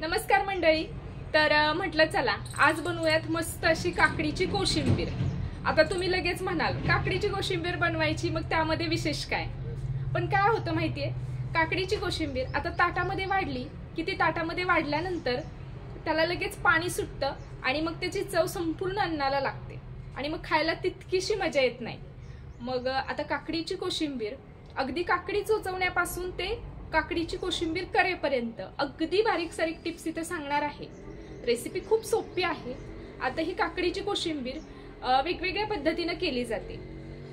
नमस्कार मंडळी। तर म्हटलं चला आज बनवूयात मस्त अशी काकडीची कोशिंबीर। आता तुम्ही लगेच म्हणाल काकडीची कोशिंबीर बनवायची मग त्यामध्ये विशेष काय? पण काय होतं माहितीये, काकडीची कोशिंबीर आता ताटामध्ये वाढली की ती ताटामध्ये वाढल्यानंतर त्याला लगेच पाणी सुटतं आणि मग त्याची चव संपूर्ण अन्नाला लागते आणि मग खायला तितकीशी मजा येत नाही। मग आता काकडीची कोशिंबीर अगदी काकडी चोचवण्यापासून ते काकडीची कोशिंबीर करेपर्यंत अगदी बारीक सारीक टिप्स इथे सांगणार आहे। रेसिपी खूप सोपी आहे। आता ही काकडीची कोशिंबीर वेगवेगळ्या पद्धतीने केली जाते।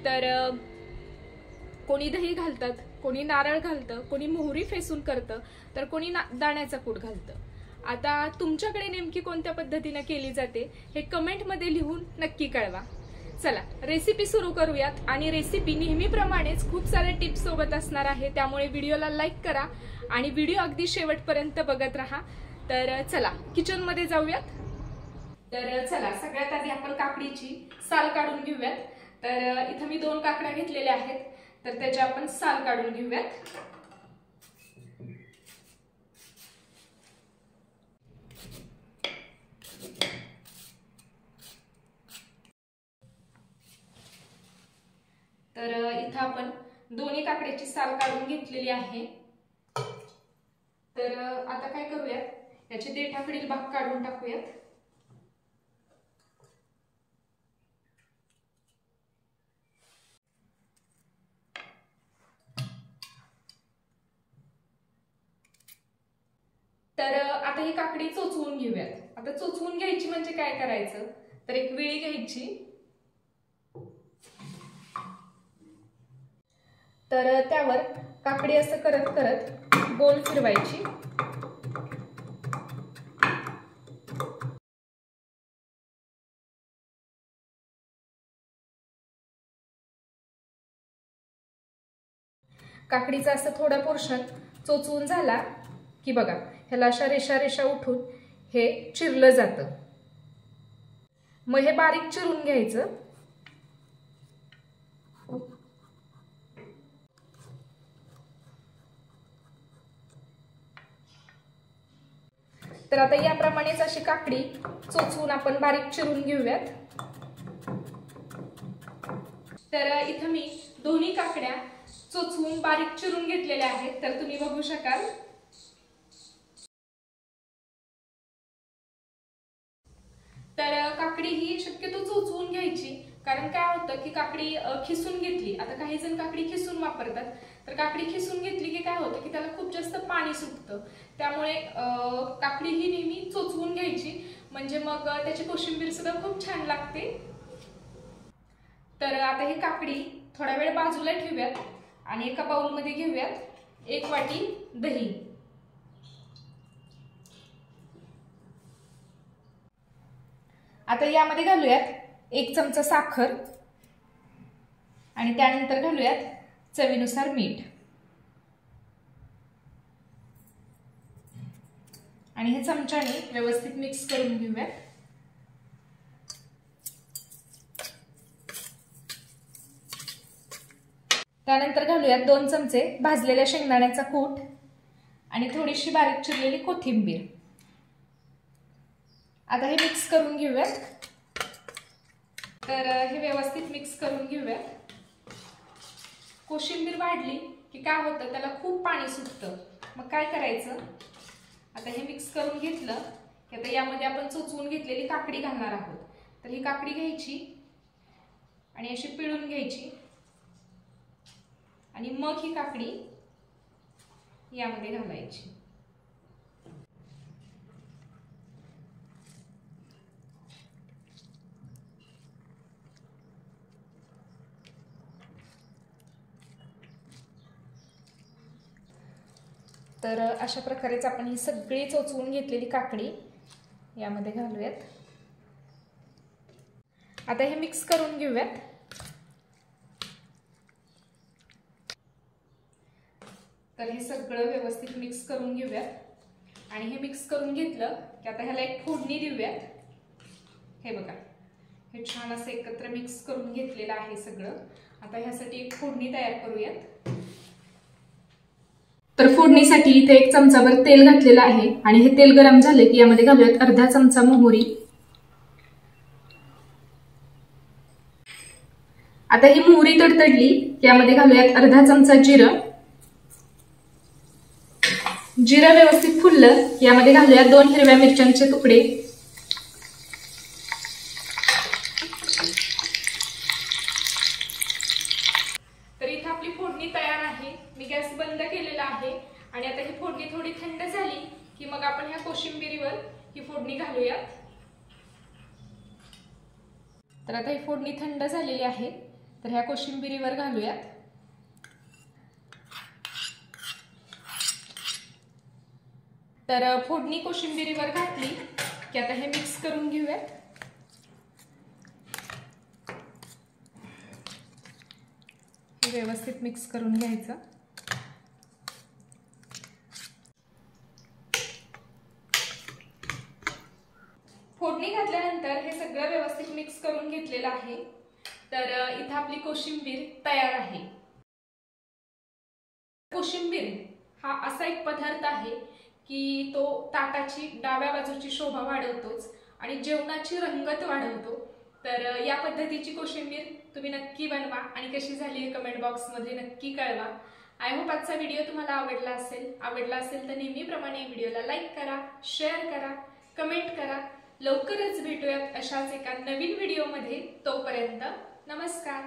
तर कोणी दही घालतात, कोणी नारळ घालतं, कोणी मोहरी फेसून करतं, तर कोणी दाण्याचा कूट घालतं। आता तुमच्याकडे नेमकी कोणत्या पद्धतीने केली जाते हे कमेंट मध्ये लिहून नक्की कळवा। चला रेसिपी सुरू करूयात आणि रेसिपी नेहमीप्रमाणेच खूप सारे टिप्स सोबत असणार आहे, त्यामुळे व्हिडिओला लाईक करा आणि व्हिडिओ अगदी शेवटपर्यंत बघत राहा। तर चला किचन मध्ये जाऊयात। तर चला सगळ्यात आधी आपण काकडीची साल काढून घेऊयात। तर इथे मी 2 काकड्या घेतलेल्या आहेत, तर त्याची आपण साल काढून घेऊयात। तर इथे आपण दोन्ही काकड्याची साल काढून घेतलेली आहे। तर आता काय करूयात, याचे देठाकडील भाग काढून टाकूयात। तर आता ही काकडी चोचवून घेऊयात। आता चोचवून घ्यायची म्हणजे काय करायचं, तर एक विळी घ्यायची, तर त्यावर काकडी असं करत करत गोल फिरवायची। काकडीचा असं थोडा पोर्शन चोचवून झाला की बघा ह्याला अशा रेषा रेषा उठून हे चिरलं जातं। मग हे बारीक चिरून घ्यायचं। तर आता याप्रमाणेच अशी काकडी चोचवून आपण बारीक चिरून घेऊयात। तर इथे मी दोन्ही काकड्या चोचवून बारीक चिरून घेतलेल्या आहेत, तर तुम्ही बघू शकाल। तर काकडी ही शक्यतो चोचवून घ्यायची, कारण काय होतं की काकडी खिसून घेतली, आता काही जण काकडी खिसून वापरतात, तर काकडी खिसून घेतली की काय होतं की त्याला खूप जास्त पाणी सुटतं, त्यामुळे काकडी ही नेहमी चोचवून घ्यायची, म्हणजे मग त्याची कोशिंबीर सुद्धा खूप छान लागते। तर आता ही काकडी थोडा वेळ बाजूला ठेवूयात आणि एका बाउल मध्ये घेऊयात 1 वाटी दही। आता यामध्ये घालूयात 1 चमचा साखर आणि त्यानंतर घालूयात चवीनुसार मीठ आणि हे चमच्याने व्यवस्थित मिक्स करून घेऊयात। त्यानंतर घालूयात 2 चमचे भाजलेल्या शेंगदाण्याचा कूट आणि थोडीशी बारीक चिरलेली कोथिंबीर। आता हे मिक्स करून घेऊयात। तर हे व्यवस्थित मिक्स करून घेऊयात। कोशिंबीर वाढली की काय होतं, त्याला खूप पाणी सुटतं, मग काय करायचं, आता हे मिक्स करून घेतलं की आता यामध्ये आपण चोचवून घेतलेली काकडी घालणार आहोत। तर ही काकडी घ्यायची आणि अशी पिळून घ्यायची आणि मग ही काकडी यामध्ये घालायची। तर अशा प्रकारेच आपण ही सगळी चोचवून घेतलेली काकडी यामध्ये घालूयात। आता हे मिक्स करून घेऊयात। तर हे सगळं व्यवस्थित मिक्स करून घेऊयात आणि हे मिक्स करून घेतलं की आता ह्याला एक फोडणी देऊयात। हे बघा हे छान असं एकत्र मिक्स करून घेतलेलं आहे सगळं। आता ह्यासाठी एक फोडणी तयार करूयात। तर फोडणीसाठी इथे 1 चमचाभर तेल घातलेलं आहे आणि हे तेल गरम झाले की यामध्ये घालूयात अर्धा चमचा मोहरी। आता ही मोहरी तडतडली की यामध्ये घालूयात अर्धा चमचा जिरं। जिरं व्यवस्थित फुललं की यामध्ये घालूयात 2 हिरव्या मिरच्यांचे तुकडे। तर इथे आपली फोडणी तयार आहे। मी गॅस बंद केलेला आहे आणि आता ही फोडणी थोडी थंड झाली की मग आपण ह्या कोशिंबिरीवर ही फोडणी घालूयात। तर आता ही फोडणी थंड झालेली आहे, तर ह्या कोशिंबिरीवर घालूयात। तर फोडणी कोशिंबिरीवर घातली की आता हे मिक्स करून घेऊयात। व्यवस्थित मिक्स करून घ्यायचं। फोडणी घातल्यानंतर हे सगळं व्यवस्थित मिक्स करून घेतलेलं आहे। तर इथे आपली कोशिंबीर तयार आहे। कोशिंबीर हा असा एक पदार्थ आहे की तो ताटाची डाव्या बाजूची शोभा वाढवतोच आणि जेवणाची रंगत वाढवतो। तर या पद्धतीची कोशिंबीर तुम्ही नक्की बनवा आणि कशी झाली हे कमेंट बॉक्समध्ये नक्की कळवा। आय होप आजचा व्हिडिओ तुम्हाला आवडला असेल तर नेहमीप्रमाणे व्हिडिओला लाईक करा, शेअर करा, कमेंट करा। लवकरच भेटूयात अशाच एका नवीन व्हिडिओमध्ये। तोपर्यंत नमस्कार।